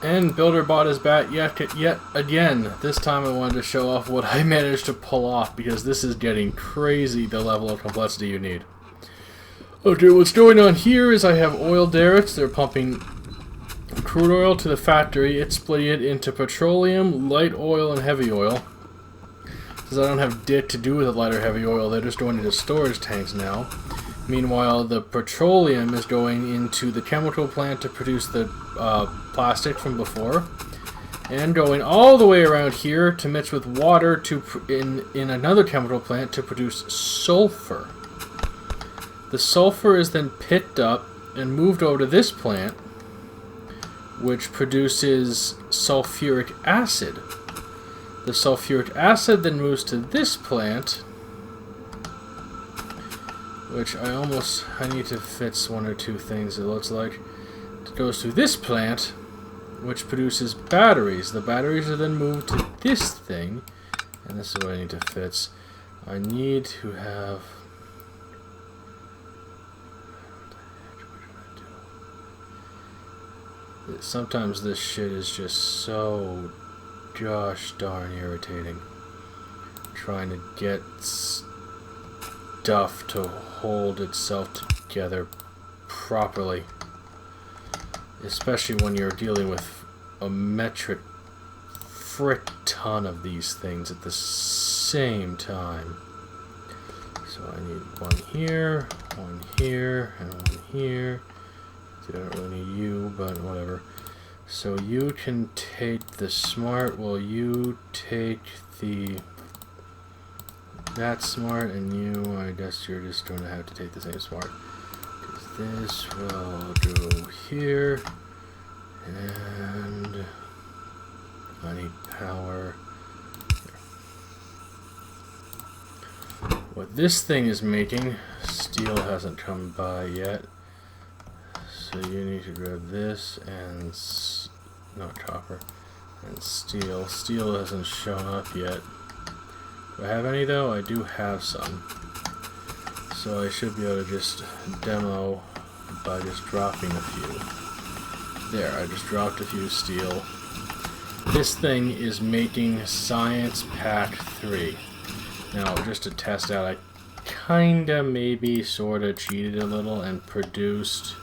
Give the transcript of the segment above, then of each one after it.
And BuilderBot is back yet again. This time I wanted to show off what I managed to pull off, because this is getting crazy, the level of complexity you need. Okay, what's going on here is I have oil derricks. They're pumping crude oil to the factory. It's splitting it into petroleum, light oil, and heavy oil. Since I don't have dick to do with the light or heavy oil, they're just going into storage tanks now. Meanwhile, the petroleum is going into the chemical plant to produce the plastic from before, and going all the way around here to mix with water in another chemical plant to produce sulfur. The sulfur is then picked up and moved over to this plant, which produces sulfuric acid. The sulfuric acid then moves to this plant, which I need to fix one or two things, it looks like. It goes to this plant, which produces batteries. The batteries are then moved to this thing, and this is what I need to fix. I need to have... Sometimes this shit is just so gosh darn irritating. Trying to get stuff to hold itself together properly. Especially when you're dealing with a metric frick ton of these things at the same time. So I need one here, and one here. I don't really need you, but whatever. So you can take the smart, well, you take that smart, and you, I guess you're just going to have to take the same smart. Because this will go here, and I need power here. What this thing is making, steel hasn't come by yet. So you need to grab this and, not copper, and steel. Steel hasn't shown up yet. Do I have any though? I do have some. So I should be able to just demo by just dropping a few. There, I just dropped a few steel. This thing is making Science Pack 3. Now, just to test out, I kinda maybe sorta cheated a little and produced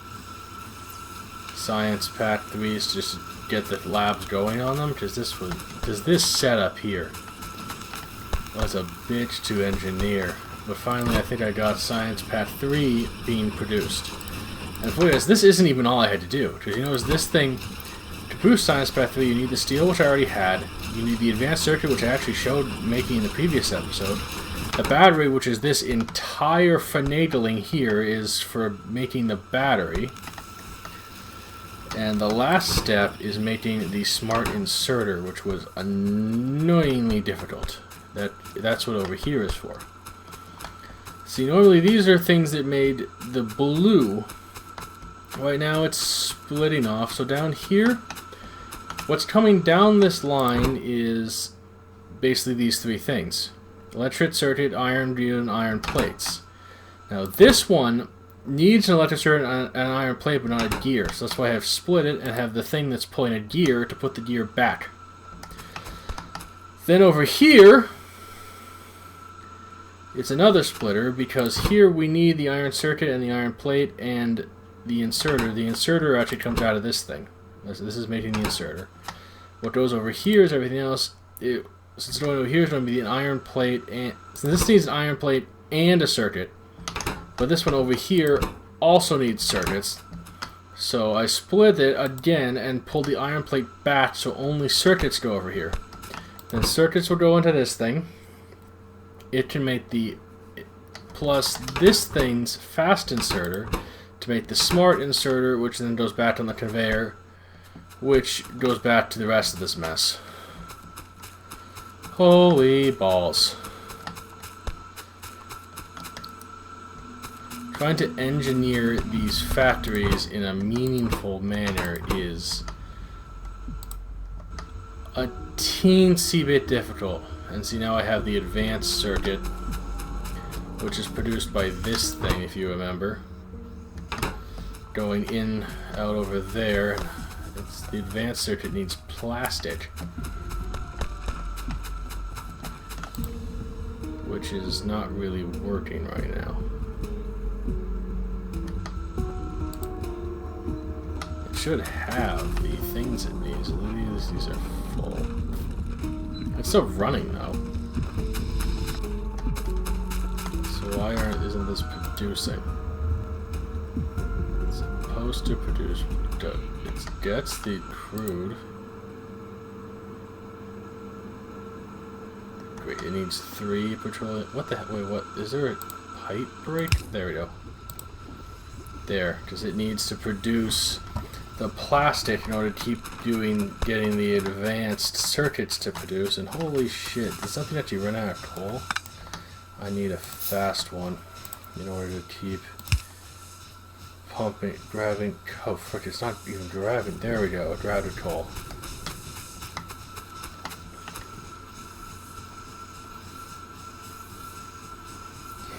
Science Pack 3s just to get the labs going on them, because this setup here was a bitch to engineer. But finally I think I got Science Pack 3 being produced. And for this isn't even all I had to do, because you notice this thing, to produce Science Pack 3 you need the steel, which I already had, you need the advanced circuit, which I actually showed making in the previous episode. The battery, which is this entire finagling here, is for making the battery. And the last step is making the smart inserter, which was annoyingly difficult. That's what over here is for. See, normally these are things that made the blue. Right now it's splitting off. So down here, what's coming down this line is basically these three things. Electric circuit, iron gear, and iron plates. Now this one needs an electric circuit and an iron plate, but not a gear. So that's why I have split it and have the thing that's pulling a gear to put the gear back. Then over here, it's another splitter, because here we need the iron circuit and the iron plate and the inserter. The inserter actually comes out of this thing. This is making the inserter. What goes over here is everything else. Since it's going over here is going to be an iron plate, and so this needs an iron plate and a circuit. But this one over here also needs circuits. So I split it again and pulled the iron plate back so only circuits go over here. Then circuits will go into this thing. It can make the plus this thing's fast inserter to make the smart inserter, which then goes back on the conveyor, which goes back to the rest of this mess. Holy balls. Trying to engineer these factories in a meaningful manner is a teensy bit difficult. And see, now I have the advanced circuit, which is produced by this thing, if you remember, going in, out over there. the advanced circuit needs plastic, which is not really working right now. It should have the things it needs. These are full. It's still running though. So why isn't this producing? It's supposed to produce. It gets the crude. Great, it needs 3 petroleum. What the hell? Wait, what? Is there a pipe break? There we go. There, because it needs to produce the plastic in order to keep getting the advanced circuits to produce. And holy shit, does something actually run out of coal? I need a fast one in order to keep pumping, grabbing. Oh frick, it's not even grabbing. There we go, grabbed coal.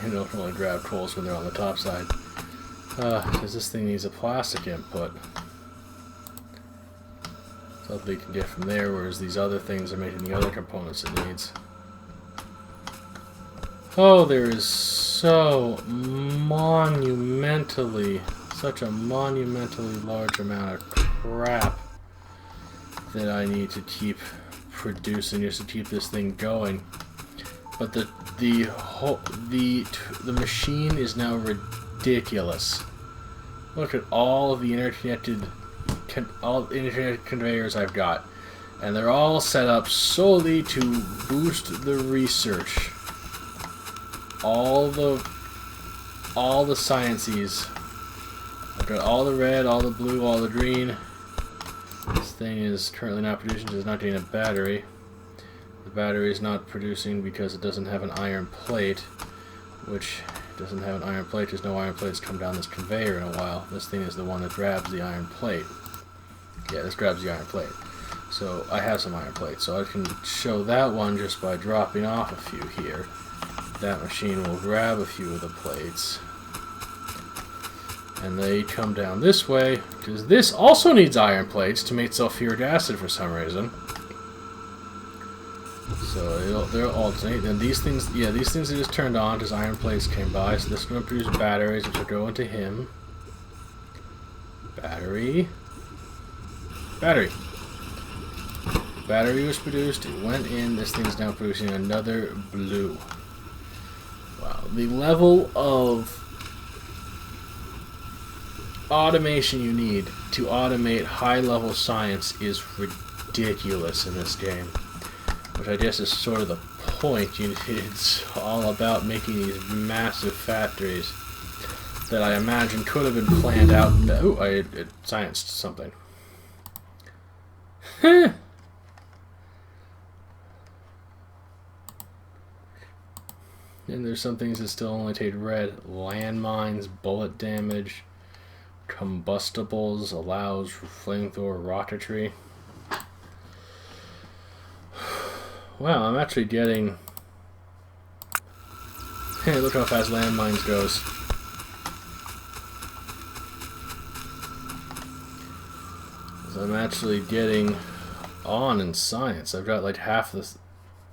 You don't want to grab coals when they're on the top side. Because this thing needs a plastic input. Something you can get from there, whereas these other things are making the other components it needs. Oh, there is such a monumentally large amount of crap that I need to keep producing just to keep this thing going. But the machine is now ridiculous. Look at all of the interconnected conveyors I've got, and they're all set up solely to boost the research. All the sciences. I've got all the red, all the blue, all the green. This thing is currently not producing because it's not getting a battery. The battery is not producing because it doesn't have an iron plate, which doesn't have an iron plate because no iron plates come down this conveyor in a while. This thing is the one that grabs the iron plate. Yeah, this grabs the iron plate. So I have some iron plates, so I can show that one just by dropping off a few here. That machine will grab a few of the plates, and they come down this way because this also needs iron plates to make sulfuric acid for some reason. So they'll alternate. And these things, yeah, these things are just turned on because iron plates came by. So this is going to produce batteries, which will go into him. Battery. Battery was produced. It went in. This thing's now producing another blue. Wow, the level of automation you need to automate high-level science is ridiculous in this game. Which I guess is sort of the point. It's all about making these massive factories that I imagine could have been planned out. Oh, I scienced something. And there's some things that still only take red. Landmines, bullet damage, combustibles, allows flamethrower rocketry. Wow, I'm actually getting... Hey, look how fast landmines goes. So I'm actually getting on in science. I've got like a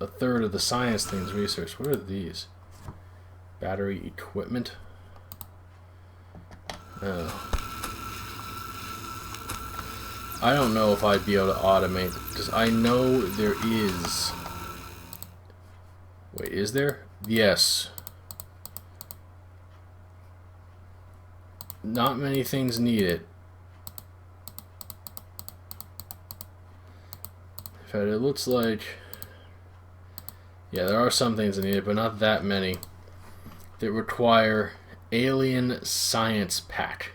third of the science things researched. What are these? Battery equipment? Oh. I don't know if I'd be able to automate, because I know there is... Wait, is there? Yes. Not many things need it. In fact, it looks like... Yeah, there are some things that need it, but not that many. That require Alien Science Pack.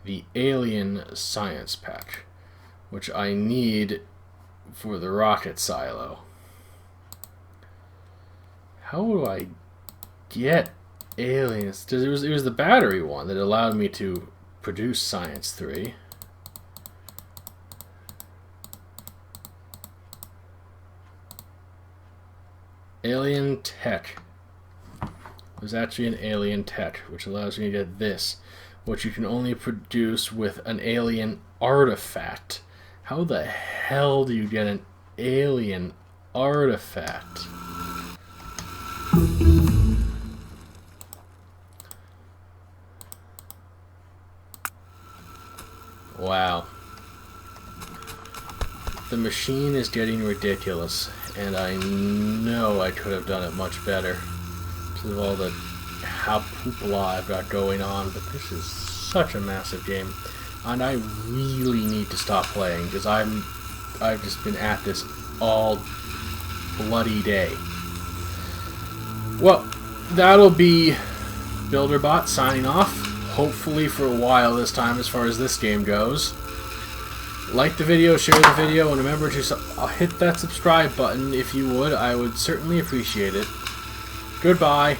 The Alien Science Pack, which I need for the rocket silo. How do I get aliens? Because it was the battery one that allowed me to produce Science 3. Alien Tech. There's actually an Alien Tech, which allows me to get this, which you can only produce with an alien artifact. How the hell do you get an alien artifact? Wow. The machine is getting ridiculous, and I know I could have done it much better because of all the hoopla I've got going on, but this is such a massive game, and I really need to stop playing because I've just been at this all bloody day. Well, that'll be BuilderBot signing off, hopefully for a while this time as far as this game goes. Like the video, share the video, and remember to hit that subscribe button if you would. I would certainly appreciate it. Goodbye.